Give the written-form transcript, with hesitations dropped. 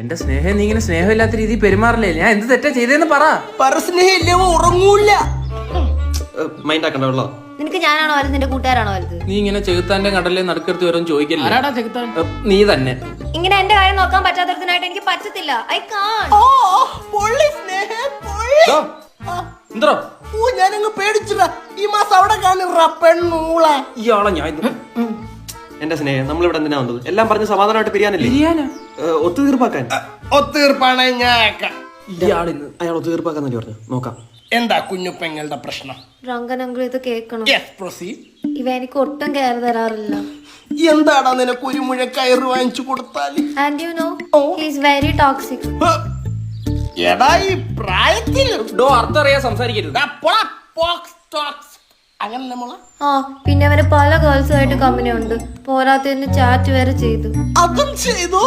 എന്റെ സ്നേഹം നീ ഇങ്ങനെ സ്നേഹമില്ലാത്ത രീതിയിൽ പെരുമാറില്ലേ? ഞാൻ എന്ത് തെറ്റാ ചെയ്തേന്ന് പറ. പരസ്നേഹമില്ലേ ഉറങ്ങൂല. മൈൻഡ് ആക്കണ്ട. നിനക്ക് ഞാനാണോ വലുത് നിന്റെ കൂട്ടുകാരാണോ വലുത്? നീ ഇങ്ങനെ ചെകുത്താന്റെ കടലിൽ നടുക്കെടുത്ത് വരും ചോദിക്കല്ലേ? നീ തന്നെ. ഇങ്ങനെ എന്റെ കാര്യം നോക്കാൻ പറ്റാത്തതിനായിട്ട് എനിക്ക് പറ്റത്തില്ല. ഐ കാൺ. പൊള്ളി സ്നേഹം പൊള്ളി. എന്തോ ഞാനങ്ങ് പേടിച്ചില്ല. ഈ മാസം അവിടെ കാണിറ പെണ്ണൂള. ഇയാളെ ഞാൻ എന്റെ സ്നേഹം നമ്മളിവിടെ എന്തിനാ വന്നത്? എല്ലാം പറഞ്ഞ് സമാധാനമായിട്ട് പിരിയാനല്ലേ? ഒത്തുതീർപ്പാക്കാൻ. ഒത്തീർപ്പാണ് ഞാൻ. അയാൾ ഒത്തുതീർപ്പാക്കാന്നല്ലേ പറഞ്ഞു. നോക്കാം. എന്താ കുഞ്ഞുപ്പെങ്ങളുടെ പ്രശ്നം? റങ്കനങ്കിൾ ഇത് കേൾക്കണം. ഇവ എനിക്ക് ഒട്ടും കെയർ തരാറില്ല. എന്താടാ നിനക്ക് ഒരു മുഴ കയറ് വാങ്ങിച്ചു കൊടുത്താല്? And you know he is very toxic. എടാ ഈ പ്രായത്തിൽ അർത്ഥം അറിയാൻ സംസാരിക്കരുത്. അങ്ങനെ മോളെ. പിന്നെ അവന് പല ഗേൾസുമായിട്ട് കമ്പനി ഉണ്ട്. പോരാത്തതിന് ചാറ്റ് വരെ ചെയ്തു. അതും ചെയ്തു.